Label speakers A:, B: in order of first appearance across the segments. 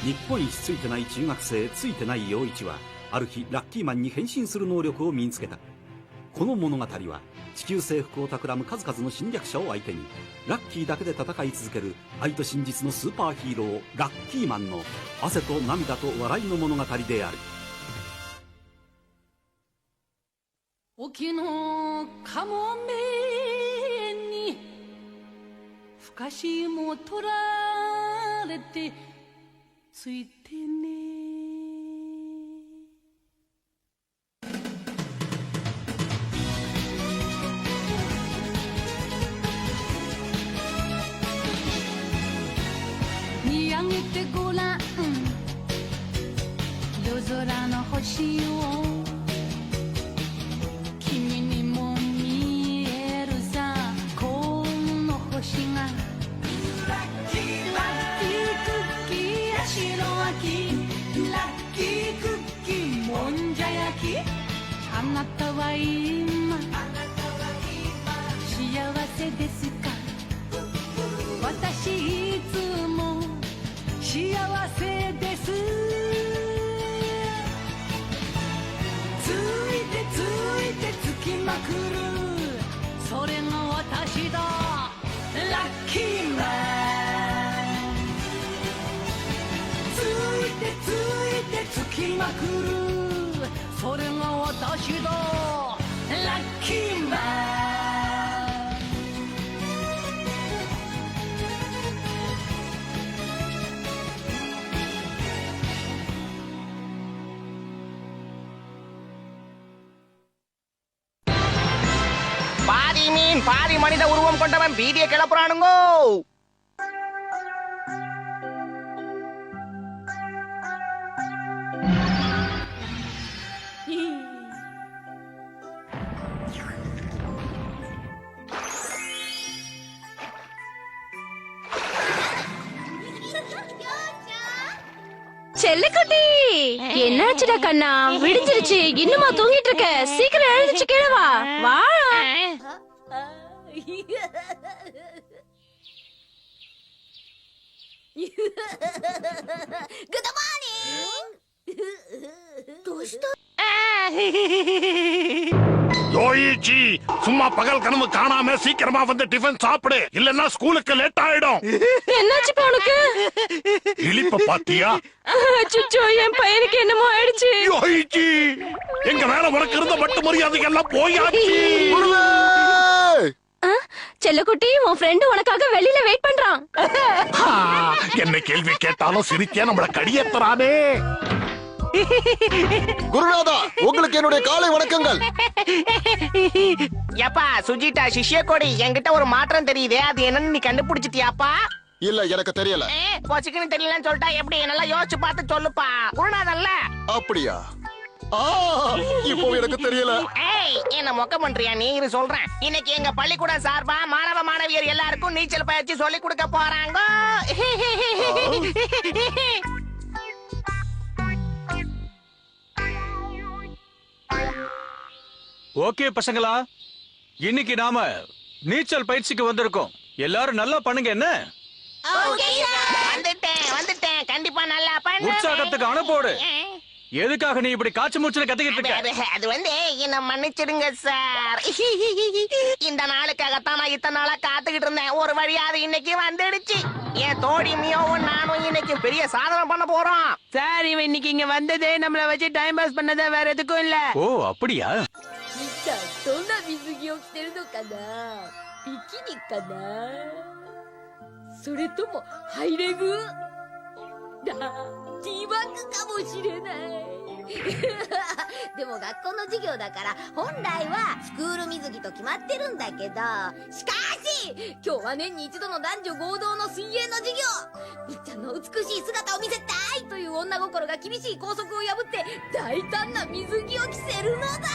A: 日本一ついてない中学生ついてない陽一はある日ラッキーマンに変身する能力を身につけた。この物語は地球征服を企む数々の侵略者を相手にラッキーだけで戦い続ける愛と真実のスーパーヒーローラッキーマンの汗と涙と笑いの物語である。
B: 沖のかもめにふかしも取られてついてね。見上げてごらん夜空の星を、君にも見えるさこの星が。ラッキークッキーや白あき、ラッキークッキーもんじゃ焼き。あなたは今幸せですか？私いつも幸せです。ついてついてつきまくる、それが私だラッキーマン。ついてついてつきまくる、それが私だラッキーマン。
C: பாதி மீன் பாதி மனித உருவம் கொண்டவன் பீதியை கிளப்புறானுங்கோ.
D: செல்லக்குட்டி, என்னாச்சுடா கண்ணா? விடிஞ்சிருச்சு, இன்னுமா தூங்கிட்டு இருக்க? சீக்கிரம் எழுந்துச்சு கீழே வா. வா.
E: Good morning. どうした？யோயிச்சி,
F: சும்மா பகல் கனவு காணாம சீக்கிரமா வந்து டிஃபன் சாப்பிடு, இல்லன்னா ஸ்கூலுக்கு லேட் ஆயிடும்.
D: என்னாச்சுப்பா உனக்கு?
F: இழிப்ப பாத்தியா?
D: அச்சச்சோ, என் பையனுக்கு என்னமோ ஆயிடுச்சு.
F: யோயிச்சி, எங்க மேல உனக்கு இருந்த மட்டு மரியாதை எல்லாம் போயாச்சு.
D: செல்லக்குட்டி, உன் ஃப்ரெண்டு உனக்காக வெளியில வெயிட் பண்றான்.
F: என்ன கேள்வி கேட்டாலும் சிரிக்க நம்மள கடியேத்துறானே.
G: குருநாதா, உங்களுக்கு என்னுடைய காலை வணக்கங்கள்.
C: ஏப்பா சுஜிதா சிஷ்ய கோடி, என்கிட்ட ஒரு மாற்றம் தெரியுதே, அது என்னன்னு நீ கண்டுபிடிச்சிட்டியாப்பா?
G: இல்ல, எனக்கு தெரியல.
C: போச்சுக்குன்னு தெரியலன்னு சொல்லிட்டா எப்படி? நல்லா யோசிச்சு பார்த்து சொல்லுப்பா. குருநாதல்ல.
G: அப்படியா? இப்போ எனக்கு தெரியல.
C: ஏய், என்ன மொக்க பண்றியா நீ? இரு சொல்றேன். இன்னைக்கு எங்க பள்ளிக்கூட சார்பா மாணவ மாணவியர் எல்லாருக்கும் நீச்சல் பயிற்சி சொல்லி கொடுக்க போறாங்க.
H: ஓகே பசங்களா, இன்னைக்கு நாம நீச்சல் பயிற்சிக்கு வந்திருக்கோம். எல்லாரும் நல்லா பண்ணுங்க. என்ன?
C: வந்துட்டேன். கண்டிப்பா நல்லா பண்ணு.
H: உற்சாகத்துக்கு அனுப்போடு. எதுக்காக நீ இப்படி காய்ச்சி மூச்சுல கத்திக்கிட்டு இருக்க?
C: அது என்ன மன்னிச்சிடுங்க சார். இந்த நாளுக்காகத்தான் நான் இத்தனை நாளா காத்துக்கிட்டு இருந்தேன். ஒரு வழியா அது இன்னைக்கு வந்துடுச்சு. என் தோடி மியோவும் நானும் இன்னைக்கு பெரிய சாதனை பண்ண போறோம்.
I: சார், இவன் இன்னைக்கு இங்க வந்ததே நம்மள வச்சு டைம் பாஸ் பண்ணதா, வேற எதுக்கும் இல்ல.
H: ஓ, அப்படியா?
E: ちゃんどんな水着を着てるのかな？ビキニかな？それともハイレグ？ティーバッグかもしれない。でも学校の授業だから本来はスクール水着と決まってるんだけど、しかし今日は年に一度の男女合同の水泳の授業。みっちゃんの美しい姿を見せたいという女心が厳しい校則を破って大胆な水着を着せるのだ。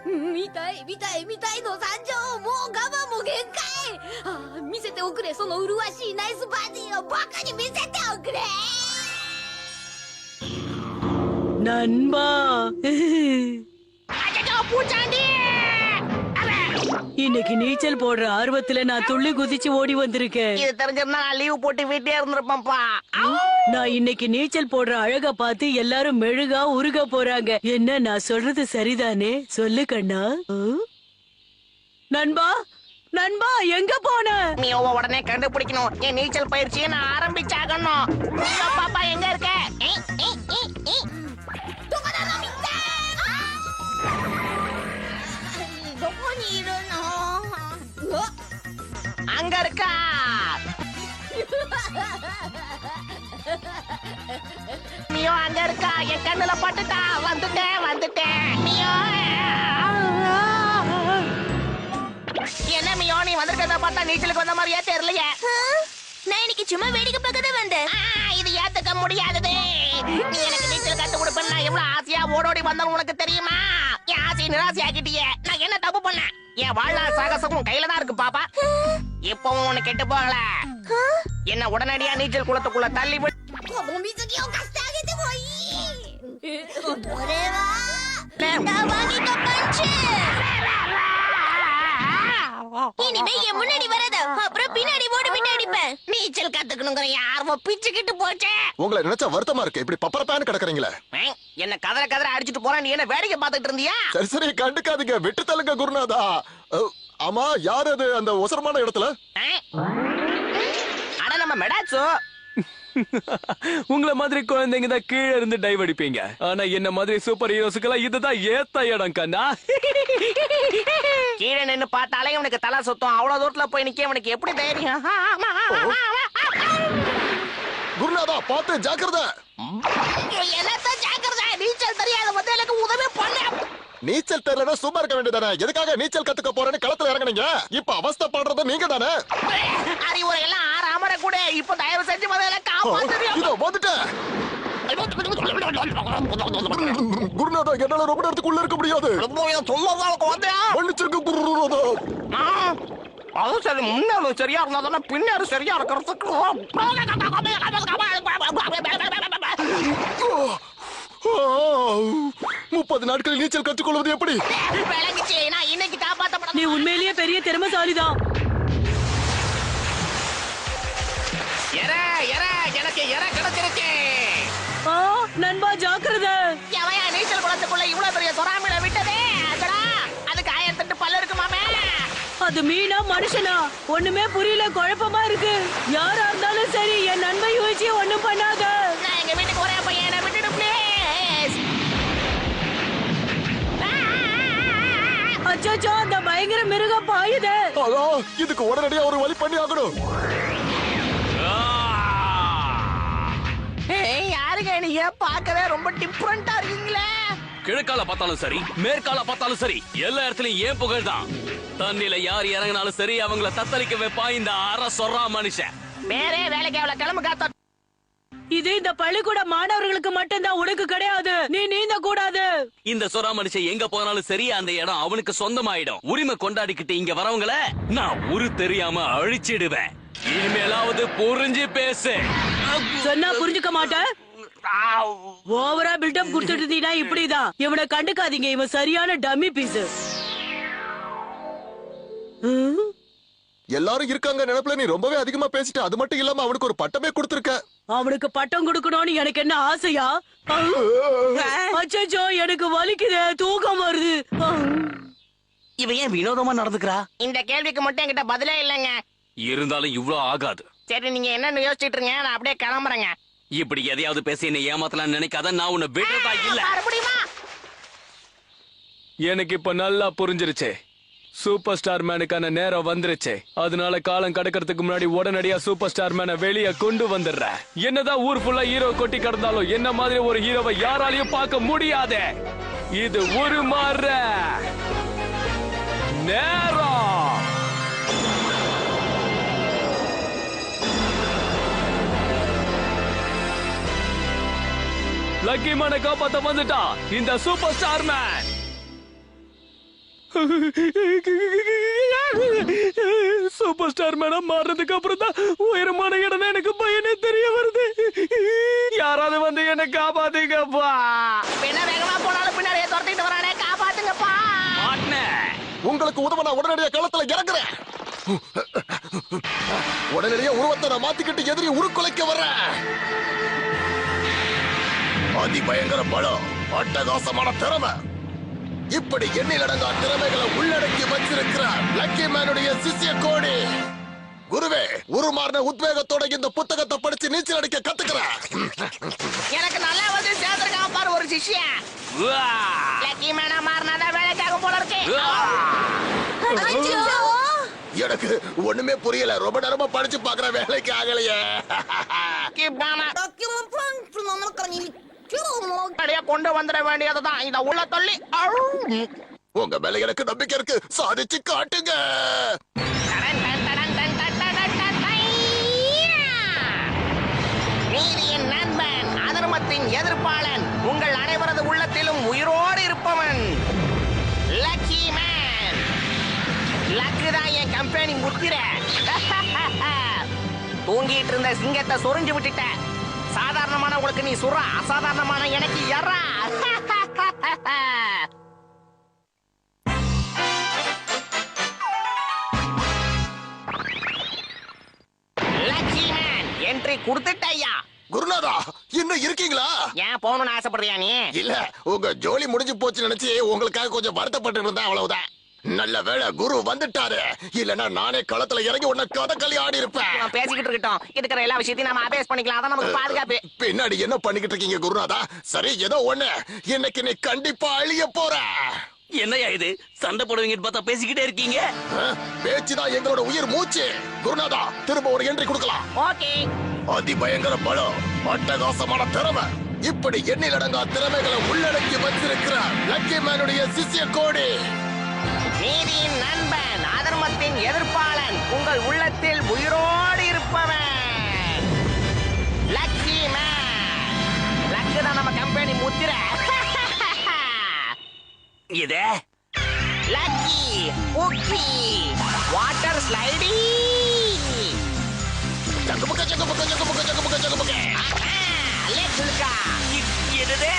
E: 見たいの参上。もう我慢も限界。見せておくれ、その麗しいナイスバディを僕に見せておくれ。
I: நண்பா.
C: பூச்சாண்டி
I: இன்னைக்கு நீச்சல் போடுற ஆர்வத்துல நான் துள்ளி குதிச்சு ஓடி வந்திருக்கேன்.
C: இது தெரிஞ்சிருந்தா நான் லீவ் போட்டு வீட்டே இருந்திருப்பேன்ப்பா.
I: நான் இன்னைக்கு நீச்சல் போடுற அழக பார்த்து எல்லாரும் மெழுகா உருக போறாங்க. என்ன நான் சொல்றது சரிதானே? சொல்லு கண்ணா. நண்பா நண்பா எங்க போன?
C: மியோவை உடனே கண்டுபிடிக்கணும். என் நீச்சல் பயிற்சியை நான் ஆரம்பிச்சாகணும். மியோ பாப்பா எங்க இருக்க? அங்க இருக்கா? மியோ அங்க இருக்கா? என் கண்ணுல பட்டுட்டா. வந்துட்டேன் மியோ. என்ன மியோ நீ வந்திருக்கிறத பார்த்தா நீச்சலுக்கு வந்த மாதிரியே தெரியலையே.
D: நான் இன்னைக்கு சும்மா வேடிக்கை பார்க்க தான் வந்தேன்.
C: இது ஏத்துக்க முடியாதது. நீ எனக்கு நீச்சல் கத்து கொடுப்பேன் நான் எவ்வளவு ஆசையா ஓடோடி வந்தவன் உனக்கு தெரியுமா? என் ஆசையை நிராசையாக்கிட்டியே. நான் என்ன தப்பு பண்ணேன்? என் வாழ்நாள் சாகசமும் கையில தான் இருக்கு பாப்பா. இப்பவும் உனக்கு கெட்டு போகல. என்ன உடனடியா நீச்சல் குளத்துக்குள்ள தள்ளி விடு.
D: இனிமே என் முன்னாடி வராத, அப்புறம் பின்னாடி ஓடி விட்டு அடிப்பேன்.
C: நீச்சல் கத்துக்கணுங்கிற யாரோ பிச்சுக்கிட்டு போச்சே.
G: உங்களை நினைச்சா வருத்தமா இருக்கு. இப்படி பப்பரப்பான்னு கிடக்குறீங்களே.
C: என்ன கதற அடிச்சிட்டு போறேன். நீ என்ன வேடிக்கை பார்த்துட்டு இருந்தியா?
G: சரி கண்டுக்காதீங்க, விட்டு தள்ளுங்க குருநாதா. ஆமா, யார் அது அந்த ஒசரமான இடத்துல?
C: அட நம்ம மெடாச்சோ.
H: உங்களை மாதிரி குழந்தைங்க தான் கீழே இருந்து டைவ் அடிப்பீங்க. ஆனா என்ன மாதிரி சூப்பர் ஹீரோஸ்க்கெல்லாம் இதுதான் ஏத்த இடம் கண்ணா.
C: கீழே நின்னு பார்த்தாலே இவனுக்கு தலை சுத்தம். அவ்வளவு தூரத்துல போய் நிக்க இவனுக்கு எப்படி தைரியம்?
G: குருநாதா பார்த்து ஜாக்கிரதை.
C: என்னத்த ஜாக்கிரதை? நீச்சல் தெரியாத வந்து எனக்கு உதவி பண்ண.
G: நீச்சல் தெரியலனா சும்மா இருக்க வேண்டியதானே? எதுக்காக நீச்சல் கத்துக்க போறேன்னு களத்துல இறங்குனீங்க? இப்ப அவஸ்தை பண்றது நீங்க தானே.
C: அறிவுரை எல்லாம் ஆறாமட கூட. இப்ப தயவு செஞ்சு முதல்ல காப்பாத்துறியா?
G: இதோ வந்துட்டேன். குருநாதா என்னால ரொம்ப நேரத்துக்குள்ள இருக்க முடியாது. மன்னிச்சிருங்க குருநாதா.
C: அதுவும் சரி, முன்னாலும் சரியா இருந்தா தானே பின்னாடி சரியா இருக்கிறதுக்கு.
G: 30 நாட்களில் நீச்சல் கற்றுக்கொள்வது எப்படி?
C: விளங்கிச்சு. நான் இன்னைக்கு காப்பாத்தப்பட.
I: நீ உண்மையிலேயே பெரிய திறமைசாலிதான்.
C: எனக்கு கிடைச்சிருச்சு.
I: நண்பா ஜாக்கிரதை.
C: எவையா நீச்சல் குளத்துக்குள்ள இவ்வளவு பெரிய சொராமில விட்டதே? அதுக்கு 1008 பல்லு இருக்குமாமே.
I: அது மீனா மனுஷனா ஒண்ணுமே புரியல, குழப்பமா இருக்கு. யாரா இருந்தாலும் சரி என் நண்பை வச்சு ஒண்ணும் பண்ணாத.
C: நான் எங்க வீட்டுக்கு ஒரே பையனை விட்டுடு ப்ளீஸ்.
I: அச்சோ, அந்த பயங்கர மிருகம் பாயுதே.
G: இதுக்கு உடனடியா ஒரு வழி பண்ணி ஆகணும்.
C: யாருங்க நீங்க? பார்க்கவே ரொம்ப டிஃபரண்டா இருக்கீங்களே.
J: கிழக்கால பார்த்தாலும் சரி, மேற்கால பார்த்தாலும் சரி, எல்லா இடத்துலயும் ஏன் புகழ் தான். தண்ணில யார் இறங்கினாலும் சரி அவங்கள தத்தளிக்க வைப்பா இந்த அற சொல்றா மனுஷன்.
C: வேற வேலைக்கு அவளை கிளம்பு காத்தா.
I: இது இந்த பள்ளிக்கூட மாணவர்களுக்கு மட்டும்தான், உனக்கு கிடையாது. நீ நீந்த கூடாது.
J: இந்த சொரா மனுஷன் எங்க போனாலும் சரி அந்த இடம் அவனுக்கு சொந்தமாயிடும். உரிமை கொண்டாடிக்கிட்டு இங்க வரவங்கள நான் உரு தெரியாம அழிச்சிடுவேன். இனிமேலாவது புரிஞ்சு பேசு.
I: சொன்னா புரிஞ்சுக்க மாட்டேன். ஓவரா பில்டப் கொடுத்துட்டு இருந்தீனா இப்படிதான். இவனை கண்டுக்காதீங்க, இவன் சரியான டம்மி பீஸ்.
G: எல்லாரும் இருக்காங்க நினைப்புல நீ ரொம்பவே அதிகமா பேசிட்ட. அது மட்டும் இல்லாம அவனுக்கு ஒரு பட்டமே கொடுத்திருக்க.
I: அவனுக்கு பட்டம் கொடுக்கணும்னு எனக்கு என்ன ஆசையா? அச்சோ, எனக்கு வலிக்குது, தூக்கம் வருது.
J: இவன் ஏன் வினோதமா நடந்துக்கிறா?
C: இந்த கேள்விக்கு மட்டும் என்கிட்ட பதிலே இல்லைங்க.
J: இருந்தாலும் இவ்ளோ ஆகாது.
C: சரி, நீங்க என்னன்னு யோசிச்சுட்டு இருங்க, நான் அப்படியே கிளம்புறேங்க.
J: இப்படி எதையாவது பேசி என்ன ஏமாத்தலாம் நினைக்காத. நான் உன்னை விடுறதா இல்ல.
C: முடியுமா?
H: எனக்கு இப்ப நல்லா புரிஞ்சிருச்சு. சூப்பர் ஸ்டார் மேனுக்கான நேரம் வந்துருச்சு. அதனால காலம் கடக்கிறதுக்கு முன்னாடி உடனடியா சூப்பர் ஸ்டார் மேனை வெளியே கொண்டு வந்துடுறேன். என்னதான் ஊர் ஃபுல்லா ஹீரோ கொட்டி கிடந்தாலும் என்ன மாதிரி ஒரு ஹீரோவை யாராலையும் பார்க்க முடியாது. இது ஒரு மாற நேரம். லக்கி மேனை காப்பாத்த வந்துட்டா இந்த super star man. Super star மேனா மாறுறதுக்கு அப்புறம் தான் உயரமான இடம் எனக்கு பையனே தெரிய வருது. யாராவது வந்து என்ன காப்பாத்துங்கப்பா.
C: வேகமா போனாலும் பின்னாடியே துரத்திட்டு வரானே, காப்பாத்துங்கப்பா.
G: உங்களுக்கு உங்களுக்கு உதவ நான் உடனடியா களத்துல இறங்குறேன். உடனடியா உருவத்தை நான் மாத்திக்கிட்டு எதிரி உருக்குலைக்க வர்றேன். அதிபயங்கர பலம், அட்டகாசமான திறமை, இப்படி எண்ணிலடங்கா திறமைகளை உள்ளடக்கி வச்சிருக்கிறார் லக்கி மேனுடைய சிஷ்ய கோடி. குருவே, உருமாறின உத்வேகத்தோட இந்த புத்தகத்தை படிச்சு நீச்சல் அடிக்க கத்துக்கிறேன்.
C: எனக்கு நல்லா வந்து சேர்ந்திருக்கான் பாரு ஒரு சிஷ்யன். லக்கி மேனா மாறினாதான் வேலைக்காகும் போல இருக்கு.
G: எனக்கு ஒண்ணுமே புரியல. ரொம்ப நேரமா படிச்சு பாக்குற வேலைக்கு ஆகலையே.
C: கொண்டு வந்துட வேண்டியதுதான். இத உள்ள தள்ளி
G: உங்க மேல எனக்கு நம்பிக்கை இருக்கு. சாதிச்சு காட்டுங்க.
C: நீதியின் நண்பன், அதர்மத்தின் எதிர்ப்பாளன், உங்கள் அனைவரது உள்ளத்திலும் உயிரோடு இருப்பவன் லக்கி மேன். லக்கு தான் என் கம்பெனி முத்திர. தூங்கிட்டு இருந்த சிங்கத்தை சொரிஞ்சு விட்டுட்ட. சாதாரணமான உங்களுக்கு நீ சுறா, அசாதாரணமான எனக்கு எறா. லக்கி மேன் என்ட்ரி கொடுத்துட்டயா.
G: குருநாதா, இன்னும் இருக்கீங்களா?
C: ஏன் போகணும்னு ஆசைப்படுறியா நீ?
G: இல்ல, உங்க ஜோலி முடிஞ்சு போச்சு நினைச்சு உங்களுக்காக கொஞ்சம் வருத்தப்பட்டு இருந்தேன், அவ்வளவுதான். நல்ல வேளை குரு வந்துட்டாரு. இல்லன்னா நானே களத்துல இறங்கி உன்னை கதகளி ஆடி இருப்பேன்.
C: பேசிக்கிட்டு இருக்கட்டும், இருக்கிற எல்லா விஷயத்தையும் நம்ம அபேஸ் பண்ணிக்கலாம். அதான் நமக்கு பாதுகாப்பு.
G: பின்னாடி என்ன பண்ணிக்கிட்டு இருக்கீங்க குருநாதா? சரி, ஏதோ ஒண்ணு. இன்னைக்கு நீ கண்டிப்பா அழிய போற.
J: என்னையா இது, சண்டை போடுவீங்கன்னு பார்த்தா பேசிக்கிட்டே இருக்கீங்க.
G: பேச்சுதான் எங்களோட உயிர் மூச்சு. குருநாதா, திரும்ப ஒரு என்ட்ரி கொடுக்கலாம்.
C: ஓகே.
G: அதிபயங்கர பலம், அட்டகாசமான திறமை, இப்படி எண்ணிலடங்கா திறமைகளை உள்ளடக்கி வச்சிருக்கிற லக்கி மேனுடைய சிஷ்ய கோடி.
C: நீதியின் நண்பன், அதர்மத்தின் எதிர்ப்பாளன், உங்கள் உள்ளத்தில் உயிரோடு இருப்பவன் லக்கி மேன். லக்கு தான் நம்ம கம்பெனி முத்திர.
J: இது
C: லக்கி உப்பி வாட்டர் ஸ்லைடி.
G: ஜகபுக ஜகபுக ஜகபுக ஜகபுக ஜகபுக.
C: லெட்ஸ் லுக்கா.
J: என்னது?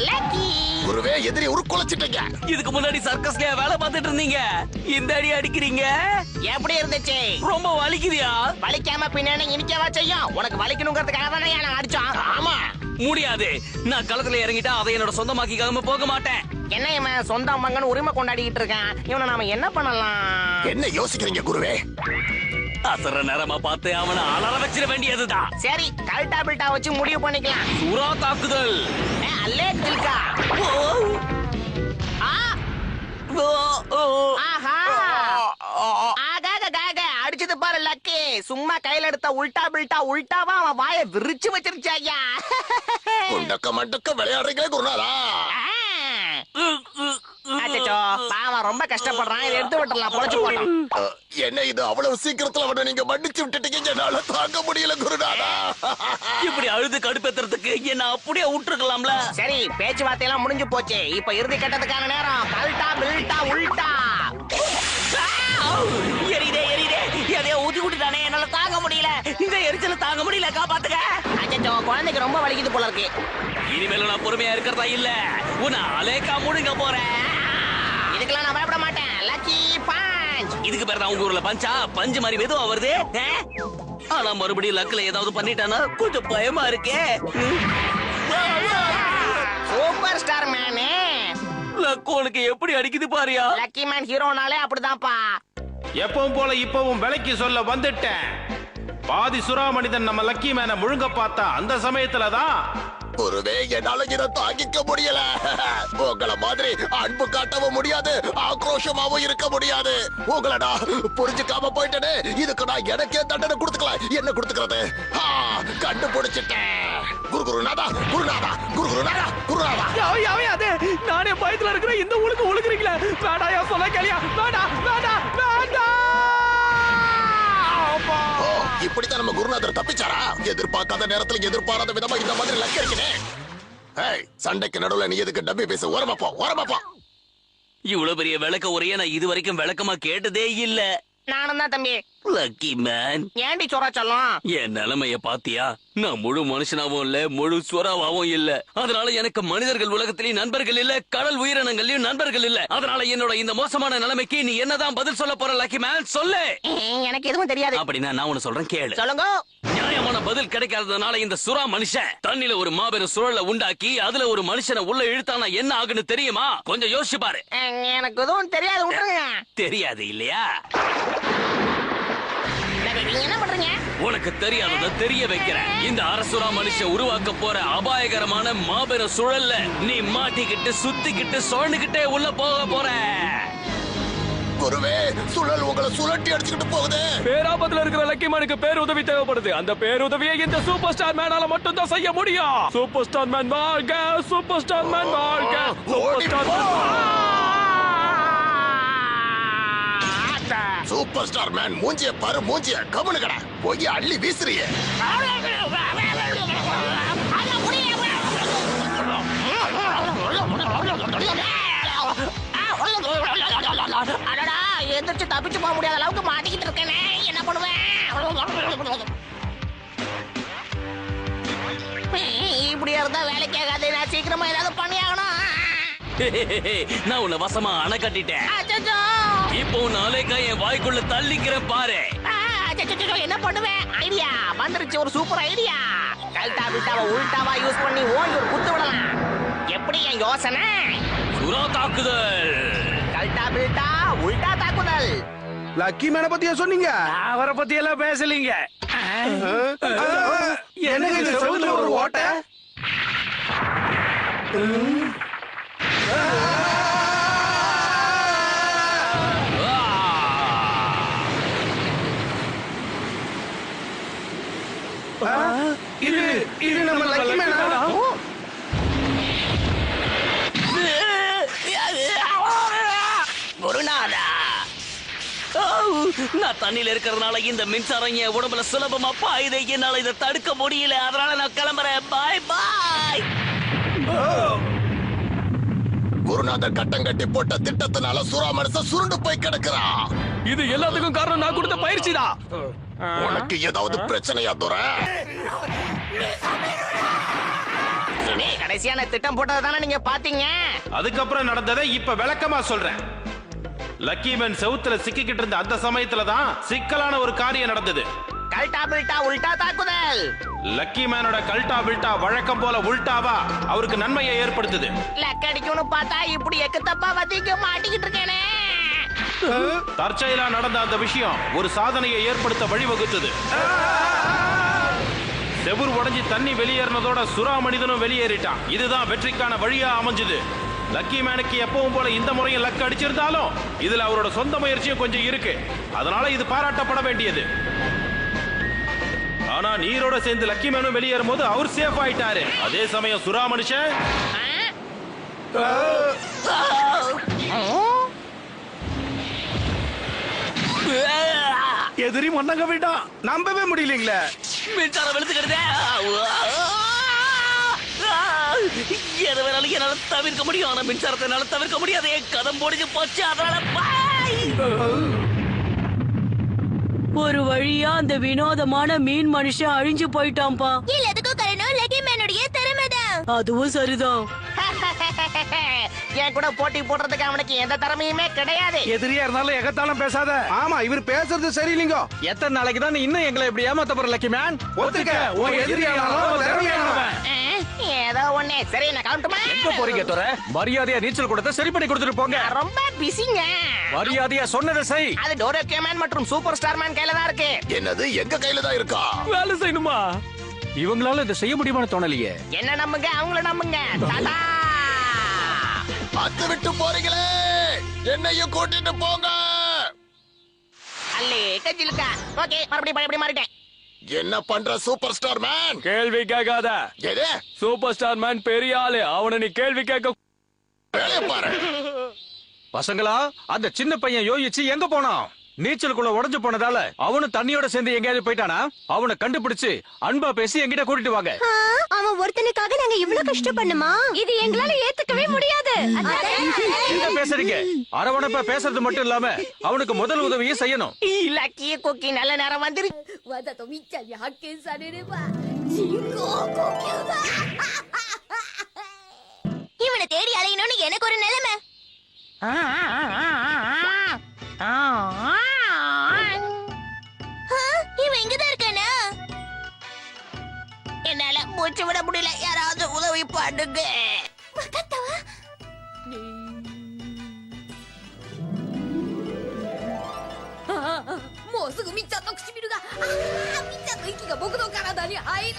C: லக்கி.
G: குருவே, எதிரி உருக்குலைச்சிட்டீங்க.
J: இதுக்கு முன்னாடி சர்க்கஸ்ல வேலை பார்த்துட்டு இருந்தீங்க, இந்த அடி அடிக்கிறீங்க.
C: எப்படி இருந்துச்சு?
J: ரொம்ப வலிக்குதியா?
C: வலிக்காம பின்னாடி இனிக்கவா செய்யும்? உனக்கு வலிக்கணுங்கிறதுக்காக தானே நான் அடிச்சோம்.
J: ஆமா, முடியாது. நான் களத்துல இறங்கிட்டா அதை என்னோட சொந்தமாக்கிக்காம போக மாட்டேன்.
C: என்ன இவன் சொந்த மங்கன்னு உரிமை கொண்டாடிக்கிட்டு இருக்கான். இவனை நாம என்ன பண்ணலாம்?
G: என்ன யோசிக்கிறீங்க குருவே?
J: அசர நேரமா பார்த்து அவனை அலற வச்சிட வேண்டியதுதான்.
C: சரி, கல்டா பில்டா வச்சு முடிவு பண்ணிக்கலாம்.
J: சுறா தாக்குதல்.
C: அல்லே தில்கா. ஆஹா, ஆகாக அடிச்சது பாரு லக்கி. சும்மா கையில எடுத்த உல்டா பில்டா உல்டாவா அவன் வாயை விரிச்சு வச்சிருச்சு ஐயா.
G: உண்டக்க மண்டக்க விளையாடுறீங்களே குருநாதா.
C: அச்சச்சோ, பாவம் ரொம்ப கஷ்டப்படுறான். இதை எடுத்து விட்டுறலாம், பொழைச்சு போட்டோம்.
G: என்ன இது, அவ்வளவு சீக்கிரத்துல அவனை நீங்க மன்னிச்சு விட்டுட்டீங்க. என்னால தாங்க முடியல குருநாதா.
J: இப்படி அழுது கடுப்பேத்துறதுக்கு என்ன அப்படியே விட்டுருக்கலாம்ல.
C: சரி, பேச்சுவார்த்தையெல்லாம் முடிஞ்சு போச்சு. இப்ப இறுதி கட்டத்துக்கான நேரம். கல்டா பில்டா உல்டா.
J: எரியுதே எரியுதே, எதையோ ஊத்தி விட்டுட்டானே, என்னால தாங்க முடியல. இந்த எரிச்சல தாங்க முடியல, காப்பாத்துக்க.
C: அச்சச்சோ, குழந்தைக்கு ரொம்ப வலிக்குது போல இருக்கு.
J: இனிமேல நான் பொறுமையா இருக்கிறதா இல்ல, உன்னை அலேக்கா முழுங்க போறேன்.
C: இதுக்கெல்லாம் நான் பயப்பட மாட்டேன். Lucky punch.
J: இதுக்கு பேர் தான் உங்க ஊர்ல பஞ்சா? பஞ்சு மாதிரி மெதுவா வருது. ஆனா மறுபடியும் லக்குல ஏதாவது பண்ணிட்டானா கொஞ்சம் பயமா இருக்கே.
C: சூப்பர் ஸ்டார் மேனே.
J: லக்கு உனக்கு எப்படி அடிக்குது பாரியா.
C: லக்கி மேன் ஹீரோனாலே அப்படிதான்ப்பா.
K: எப்பவும் போல இப்பவும் விலைக்கு சொல்ல வந்துட்டேன். பாதி சுறா மனிதன் நம்ம லக்கி மேன முழுங்க பார்த்தா அந்த சமயத்துலதான்
G: குருவே, என்னால இதை தாங்கிக்க முடியல. உங்களை மாதிரி அன்பு காட்டவும் முடியாது, ஆக்ரோஷமாவும் இருக்க முடியாது. உங்களை நான் புரிஞ்சுக்காம போயிட்டேனே. இதுக்கு நான் எனக்கே தண்டனை கொடுத்துக்கலாம். என்ன கொடுத்துக்கிறது? கண்டுபிடிச்சிட்டேன். குருநாதா குருநாதா குருநாதா குருநாதா.
H: அது நானே பயத்துல இருக்கிறேன். இந்த உழுக்கு உழுக்குறீங்களா? வேண்டாயா, சொல்ல கேளியா? வேண்டாம் வேண்டாம் வேண்டாம்.
G: இப்படித்தான் நம்ம குருநாதர் தப்பிச்சாரா? எதிர்பார்க்காத நேரத்துல எதிர்பாராத விதமா இந்த மாதிரி லக்கு இருக்கனே. சண்டைக்கு நடுவுல நீ எதுக்கு டப்பி பேச? ஓரமாப்பா ஓரமாப்பா.
J: இவ்வளவு பெரிய விளக்க உரைய நான் இது வரைக்கும் விளக்கமா கேட்டதே இல்ல.
C: நானும் தான் தம்பி.
J: லக்கி மேன்,
C: ஏண்டி சொர சொல்லும்?
J: என் நிலைமைய பாத்தியா? நான் முழு மனுஷனாவும் இல்ல, முழு சுறாவாவும் இல்ல. அதனால எனக்கு மனிதர்கள் உலகத்திலயும் நண்பர்கள் இல்ல, கடல் உயிரினங்களையும் நண்பர்கள் இல்ல. அதனால என்னோட இந்த மோசமான நிலைமைக்கு நீ என்னதான் பதில் சொல்ல போற லக்கி மேன்? சொல்லு.
C: எனக்கு எதுவும் தெரியாது.
J: அப்படின்னா நான் உன்னை சொல்றேன், கேளு.
C: சொல்லுங்க.
J: நியாயமான பதில் கிடைக்காததுனால இந்த சுறா மனுஷன் தண்ணில ஒரு மாபெரும் சுழலை உண்டாக்கி அதுல ஒரு மனுஷனை உள்ள இழுத்தானா என்ன ஆகுன்னு தெரியுமா? கொஞ்சம் யோசிச்சு பாரு.
C: எனக்கு எதுவும் தெரியாது, விட்டுருங்க.
J: தெரியாது இல்லையா?
C: நீங்க என்ன பண்றீங்க?
J: உனக்கு தெரியாதத தெரிய வைக்கிறேன். இந்த அரசுரா மனுஷன் உருவாக்க போற அபாயகரமான மாபெரும் சுழல்ல நீ மாட்டிக்கிட்டு சுத்திக்கிட்டு சுழண்டுகிட்டே உள்ள போக போற.
G: குருவே, சுழல் உங்களை சுழட்டி அடிச்சுக்கிட்டு போகுது.
H: பேராபத்துல இருக்கிற லக்கிமானுக்கு பேருதவி தேவைப்படுது. அந்த பேருதவியை இந்த சூப்பர் ஸ்டார் மேனால மட்டும் தான் செய்ய முடியும். சூப்பர் ஸ்டார் மேன் வாழ்க, சூப்பர் ஸ்டார் மேன் வாழ்க, சூப்பர் ஸ்டார் மேன் வாழ்க.
G: சூப்பர் ஸ்டார் மேன் மூஞ்சிய பாரு, மூஞ்சிய கவனுக்கட போய் அள்ளி வீசுறிய.
C: எந்திரிச்சு தப்பிச்சு போக முடியாத அளவுக்கு மாட்டிக்கிட்டு இருக்கேனே, என்ன பண்ணுவேன்? இப்படியா இருந்தா வேலைக்கு ஆகாது. நான் சீக்கிரமா ஏதாவது பண்ணியாகணும்.
J: நான் உன்னை வசமா அணை கட்டிட்டேன். இப்போ உன் அலைக்கா என் வாய்க்குள்ள தள்ளிக்கிறேன் பாரு.
C: என்ன பண்ணுவேன்? ஐடியா வந்துருச்சு, ஒரு சூப்பர் ஐடியா. கல்டா பில்டாவை உல்டாவா யூஸ் பண்ணி ஓங்கி ஒரு குத்து விடலாம். எப்படி என் யோசனை?
J: சுறா தாக்குதல்.
C: கல்டா பில்டா உல்டா தாக்குதல்.
L: லக்கி மேன பத்தியா சொன்னீங்க?
K: அவரை பத்தி எல்லாம் பேசலீங்க.
L: என்னங்க இந்த செவுத்துல ஒரு ஓட்டை? இது நம்ம லக்கி மேனா?
J: குருநாதா, நான் தண்ணியில இருக்கிறதுனால இந்த மின்சாரம் என் உடம்புல சுலபமா பாயுது. என்னால இதை தடுக்க முடியல. அதனால நான் கிளம்புறேன். பாய் பாய்.
G: குருநாதர் கட்டம் கட்டி போட்ட திட்டத்தினால சுறா மனுஷன் சுருண்டு போய் கிடக்குறான்.
H: இது எல்லாத்துக்கும் காரணம் நான் கொடுத்த பயிற்சி தான்.
G: உனக்கு ஏதாவது பிரச்சனையா துரை?
C: கடைசியான திட்டம் போட்டதை தானே நீங்க பாத்தீங்க.
K: அதுக்கப்புறம் நடந்ததை இப்ப விளக்கமா சொல்றேன். லக்கி மேன் செவுத்துல சிக்கிக்கிட்டு இருந்த அந்த சமயத்துல தான் சிக்கலான ஒரு காரியம் நடந்தது.
C: கல்டா பில்டா உல்டா தாக்குதல்.
K: லக்கி மேனோட கல்டா பில்டா வழக்கம் போல உல்டாவா அவருக்கு நன்மையை ஏற்படுத்துது.
C: லக்கடிக்கும்னு பார்த்தா இப்படி எக்கு தப்பா வதிக்க மாட்டிக்கிட்டு இருக்கேனே.
K: தற்செயலா நடந்த அந்த விஷயம் ஒரு சாதனையை ஏற்படுத்த வழிவகுத்தது. செவுர் உடைஞ்சி தண்ணி வெளியேறினதோட சுறா மனிதனும் வெளியேறிட்டான். இதுதான் வெற்றிக்கான வழியா அமைஞ்சது. லக்கி மேனுக்கு எப்பவும் போல இந்த முறையும் லக் அடிச்சிருந்தாலும் இதுல அவரோட சொந்த முயற்சியும் கொஞ்சம் இருக்கு. அதனால இது பாராட்டப்பட வேண்டியது. ஆனா நீரோட சேர்ந்து லக்கி மேனும் வெளியேறும் போது அவர் சேஃப் ஆயிட்டாரு. அதே சமயம் சுறா மனுஷன்
L: எதிரி மண்ணங்க விட்டான். நம்பவே முடியலீங்களே.
J: மின்சாரம் வெளுத்துக்கிடுதே. எது வேணாலும் என்னால தவிர்க்க முடியும். ஆனா மின்சாரத்தை என்னால தவிர்க்க முடியாது. கதம் போடிச்சு போச்சு. அதனால பாய்.
I: ஒரு வழியா அந்த வினோதமான மீன் மனுஷன் அழிஞ்சு போயிட்டான்பா.
E: எல்லாத்துக்கும் காரணம் லக்கி மேனுடைய திறமைதான்.
I: அதுவும் சரிதான்.
C: என் கூட போட்டி போடுறதுக்கு அவனுக்கு எந்த திறமையுமே கிடையாது.
L: எதிரியா இருந்தாலும் எகத்தாலும் பேசாத. ஆமா, இவர் பேசுறது சரியில்லைங்க.
H: எத்தனை நாளைக்கு தான் நீ இன்னும் எங்களை இப்படி ஏமாத்த போற லக்கி மேன்?
L: ஒத்துக்க, உன் எதிரியானாலும் திறமையானவன்.
C: ஏதோ ஒண்ணே. சரி, நான் கவுண்ட்டுமா?
H: எங்க போறீங்க துரை? மரியாதையா நீச்சல் கூடத்தை சரி பண்ணி கொடுத்துட்டு போங்க.
C: ரொம்ப பிஸிங்க.
H: மரியாதையா சொன்னதை செய்.
C: அது டோரேமோன் மற்றும் சூப்பர் ஸ்டார் மேன் கையில தான் இருக்கு.
G: என்னது, எங்க கையில தான் இருக்கா?
H: வேலை செய்யணுமா? இவங்களால இதை செய்ய முடியுமான்னு தோணலையே.
C: என்ன நம்புங்க, அவங்கள நம்புங்க. டாடா.
G: அத்து விட்டு போறீங்களே, என்னையும் கூட்டிட்டு போங்க.
C: அல்லே கஜிலுக்கா. ஓகே, மறுபடியும் மாறிட்டேன்.
G: என்ன பண்ற சூப்பர் ஸ்டார் மேன்?
H: கேள்வி கேட்காத.
G: எது?
H: சூப்பர் ஸ்டார் மேன் பெரிய ஆளு. அவனை நீ கேள்வி கேட்க
G: வேலைய பாரு.
H: பசங்களா, அந்த சின்ன பையன் யோசிச்சு எங்க போனான்?
M: நீச்சலுக்குள்ள உடைஞ்சு போனதால அவனும் தண்ணியோட சேர்ந்து எங்கேயாவது போயிட்டானா? அவனை கண்டுபிடிச்சு அன்பா பேசி என்கிட்ட கூட்டிட்டு வாங்க.
D: அவன் ஒருத்தனுக்காக நாங்க இவ்ளோ கஷ்டப்படணுமா? இது எங்களால ஏத்துக்கவே முடியாது.
M: என்ன பேசுறீங்க? அரவணைப்பா பேசுறது மட்டும் இல்லாம அவனுக்கு முதல் உதவியும் செய்யணும்.
C: லக்கி குக்கி நல்ல நேரம் வந்துரு.
E: わざとみっちゃんに発見されれば人工呼吸だ
D: இவனை தேடி அலையணும்னு எனக்கு ஒரு நிலைமை. இவன் இங்கதான் இருக்கானா?
C: என்னால மூச்சு விட முடியல, யாராவது உதவி பண்ணுங்க.
E: わかったわもうすぐみっちゃんの唇がみっちゃんの息が僕の体に入る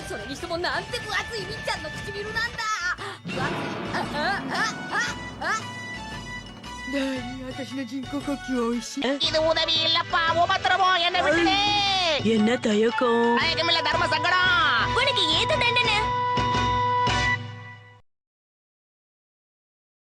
E: それにしてもなんて分厚いみっちゃんの唇なんだ分厚い私の人工呼吸おいしい
C: இது உதவி இல்லப்பா, உபத்திரவம், என்ன விட்டுடு.
I: என்ன தயக்கம்?
C: தயக்கமில்ல, தர்ம சங்கடம்.
D: உனக்கு ஏது தண்டனை